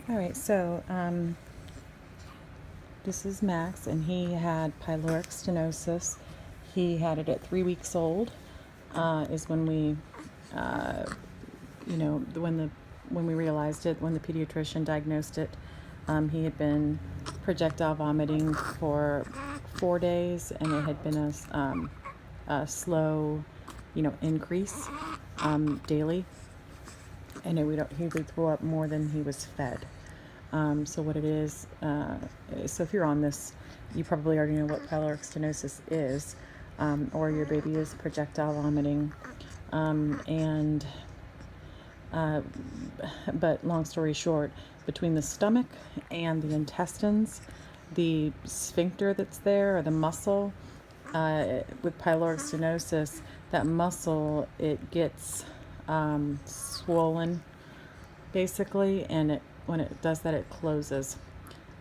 All right, so this is Max, and he had pyloric stenosis. He had it at 3 weeks old. Is when we, when we realized it, when the pediatrician diagnosed it. He had been projectile vomiting for 4 days, and it had been a slow, increase daily, and he would throw up more than he was fed. So what it is, so if you're on this, you probably already know what pyloric stenosis is, or your baby is projectile vomiting, but long story short, between the stomach and the intestines, the sphincter that's there, or the muscle, with pyloric stenosis, that muscle, it gets swollen, basically, and when it does that, it closes.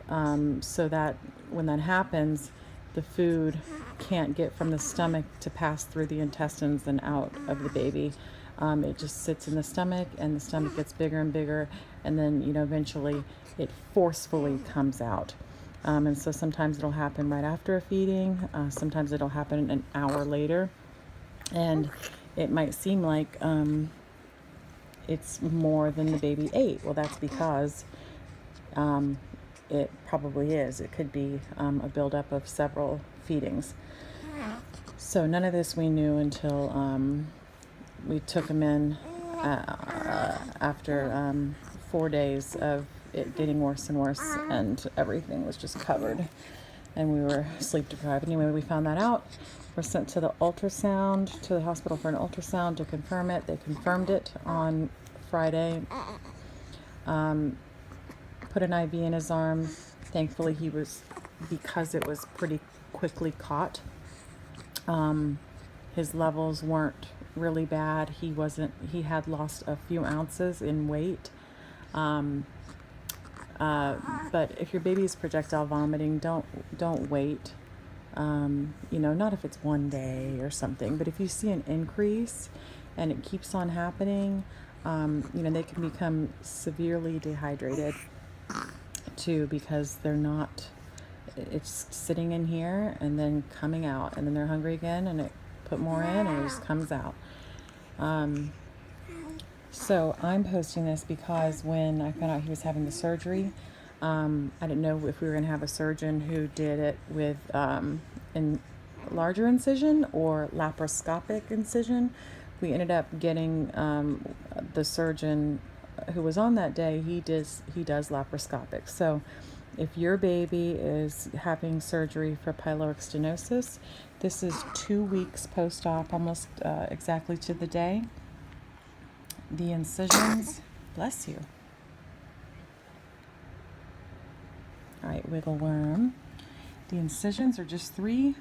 So that when that happens, the food can't get from the stomach to pass through the intestines and out of the baby. It just sits in the stomach, and the stomach gets bigger and bigger, and then eventually it forcefully comes out. And so sometimes it'll happen right after a feeding, sometimes it'll happen an hour later, and it might seem like it's more than the baby ate. Well, that's because it probably is. It could be a buildup of several feedings. So none of this we knew until we took him in after 4 days of it getting worse and worse, and everything was just covered, and we were sleep deprived. Anyway, we found that out. We're sent to the ultrasound, to the hospital for an ultrasound to confirm it. They confirmed it on Friday. Put an IV in his arm. Thankfully, because it was pretty quickly caught, his levels weren't really bad. He had lost a few ounces in weight. But if your baby is projectile vomiting, don't wait. Not if it's 1 day or something, but if you see an increase and it keeps on happening, they can become severely dehydrated too, because it's sitting in here and then coming out, and then they're hungry again, and it put more in, and it just comes out. So I'm posting this because when I found out he was having the surgery, I didn't know if we were going to have a surgeon who did it with larger incision or laparoscopic incision. We ended up getting the surgeon who was on that day. He does laparoscopic. So if your baby is having surgery for pyloric stenosis, this is 2 weeks post-op, almost exactly to the day. The incisions, bless you. All right, wiggle worm. The incisions are just 3,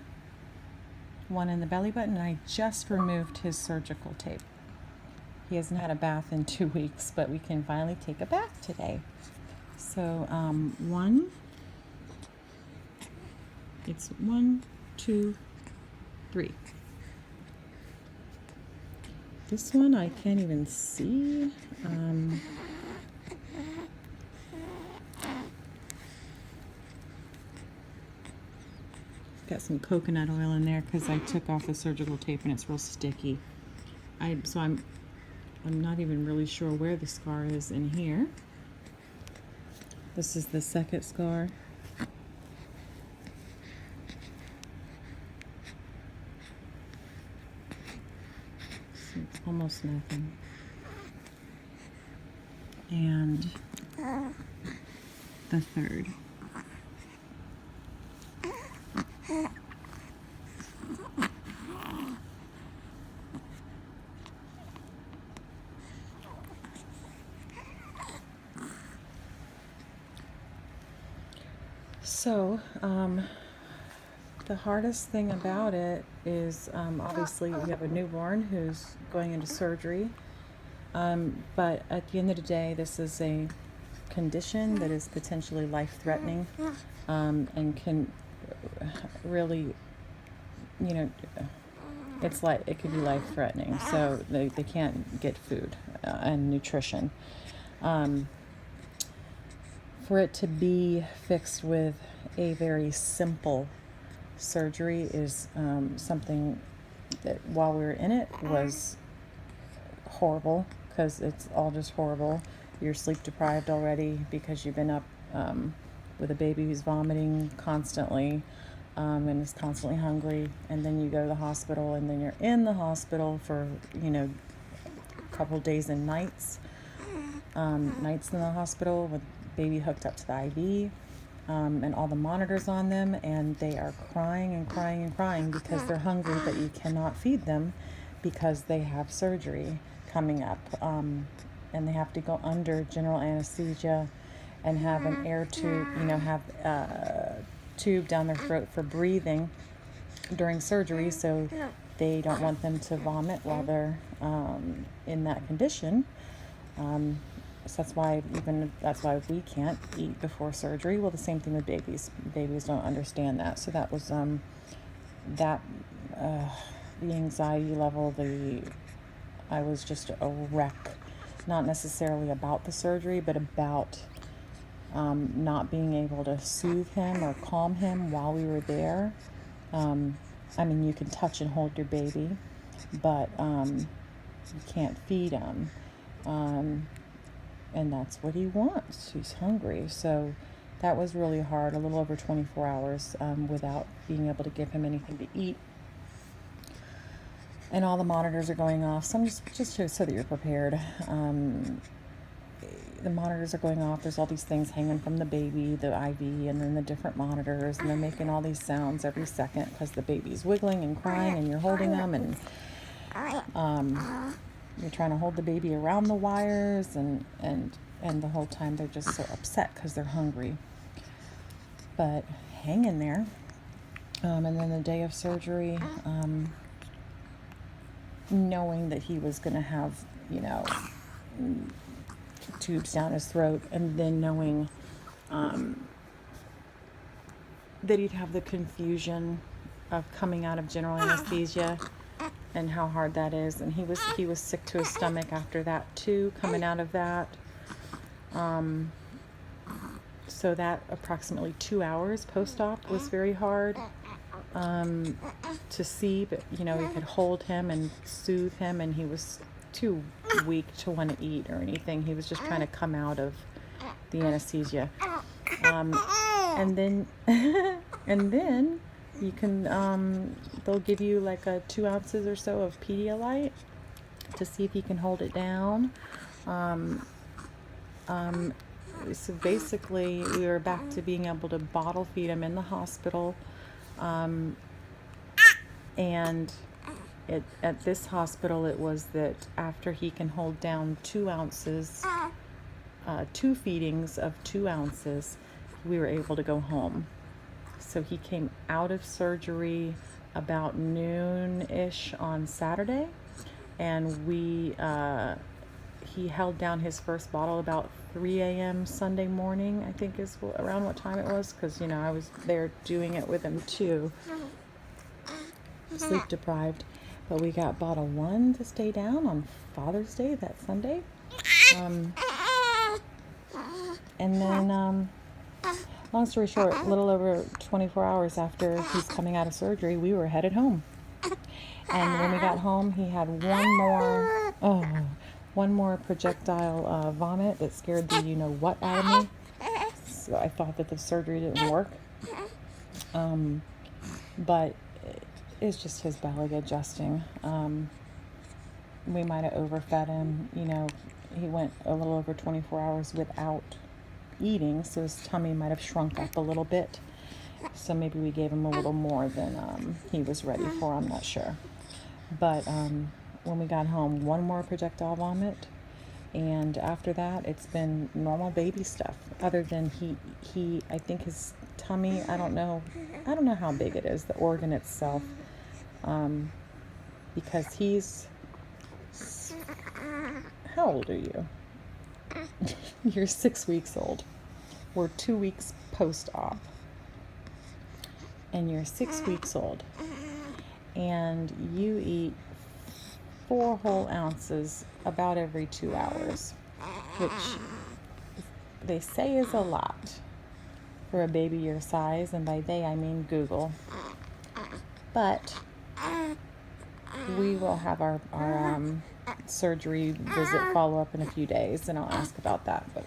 1 in the belly button, and I just removed his surgical tape. He hasn't had a bath in 2 weeks, but we can finally take a bath today. So 1, it's 1, 2, 3. This one I can't even see. Got some coconut oil in there because I took off the surgical tape and it's real sticky. I'm not even really sure where the scar is in here. This is the second scar. It's almost nothing. And the third. So, the hardest thing about it is obviously we have a newborn who's going into surgery, but at the end of the day, this is a condition that is potentially life-threatening, and can really, it could be life-threatening. So they can't get food and nutrition. for it to be fixed with a very simple surgery is something that while we were in it was horrible, because it's all just horrible. You're sleep deprived already because you've been up with a baby who's vomiting constantly and is constantly hungry, and then you go to the hospital, and then you're in the hospital for a couple days and nights in the hospital with baby hooked up to the IV and all the monitors on them, and they are crying and crying and crying because they're hungry, but you cannot feed them because they have surgery coming up, and they have to go under general anesthesia and have an air tube, have a tube down their throat for breathing during surgery, so they don't want them to vomit while they're in that condition. So that's why we can't eat before surgery. Well, the same thing with babies. Babies don't understand that. So that was the anxiety level. I was just a wreck. Not necessarily about the surgery, but about not being able to soothe him or calm him while we were there. You can touch and hold your baby, but you can't feed him. And that's what he wants. He's hungry. So that was really hard, a little over 24 hours without being able to give him anything to eat. And all the monitors are going off. So I'm just so that you're prepared. The monitors are going off. There's all these things hanging from the baby, the IV, and then the different monitors. And they're making all these sounds every second because the baby's wiggling and crying, and you're holding them, and you're trying to hold the baby around the wires, and the whole time they're just so upset because they're hungry. But hang in there. And then the day of surgery, knowing that he was going to have, tubes down his throat, and then knowing that he'd have the confusion of coming out of general anesthesia and how hard that is, and he was sick to his stomach after that too, coming out of that. So that approximately 2 hours post-op was very hard to see, but we could hold him and soothe him, and he was too weak to want to eat or anything. He was just trying to come out of the anesthesia. And then you can they'll give you like 2 ounces or so of Pedialyte to see if you can hold it down. So basically we were back to being able to bottle feed him in the hospital, and at this hospital it was that after he can hold down 2 ounces, 2 feedings of 2 ounces, we were able to go home. So he came out of surgery about noon-ish on Saturday, and he held down his first bottle about 3 a.m. Sunday morning, I think is around what time it was, because I was there doing it with him too, sleep deprived. But we got bottle 1 to stay down on Father's Day, that Sunday. And then, long story short, a little over 24 hours after he's coming out of surgery, we were headed home. And when we got home, he had one more projectile vomit that scared the you-know-what out of me. So I thought that the surgery didn't work. But it's just his belly adjusting. We might have overfed him. He went a little over 24 hours without eating, so his tummy might have shrunk up a little bit. So maybe we gave him a little more than he was ready for. I'm not sure. But when we got home, 1 more projectile vomit, and after that it's been normal baby stuff, other than he I think his tummy, I don't know how big it is, the organ itself, because he's, how old are you? You're 6 weeks old. We're 2 weeks post-op, and you're 6 weeks old, and you eat 4 whole ounces about every 2 hours, which they say is a lot for a baby your size, and by they I mean Google. But we will have our surgery visit follow-up in a few days, and I'll ask about that. But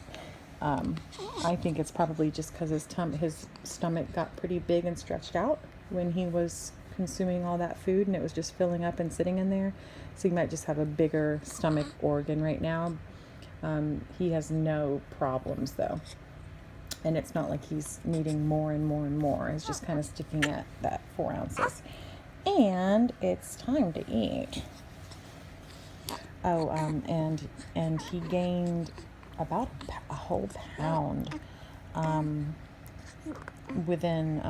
I think it's probably just because his stomach got pretty big and stretched out when he was consuming all that food, and it was just filling up and sitting in there. So he might just have a bigger stomach organ right now. He has no problems though, and it's not like he's needing more and more and more. It's just kind of sticking at that 4 ounces. And it's time to eat. Oh, and he gained about a whole pound within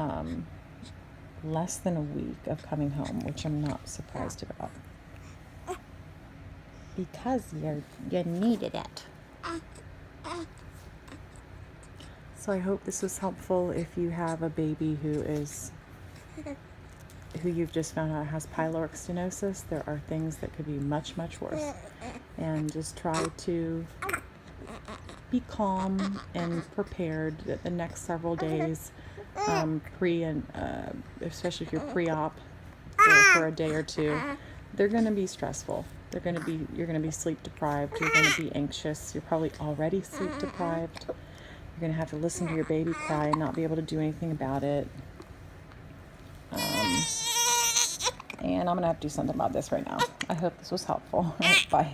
less than a week of coming home, which I'm not surprised about, because you needed it. So I hope this was helpful if you have a baby who you've just found out has pyloric stenosis. There are things that could be much, much worse. And just try to be calm and prepared that the next several days, especially if you're pre-op for a day or two, they're going to be stressful. You're going to be sleep deprived. You're going to be anxious. You're probably already sleep deprived. You're going to have to listen to your baby cry and not be able to do anything about it. And I'm going to have to do something about this right now. I hope this was helpful. Bye.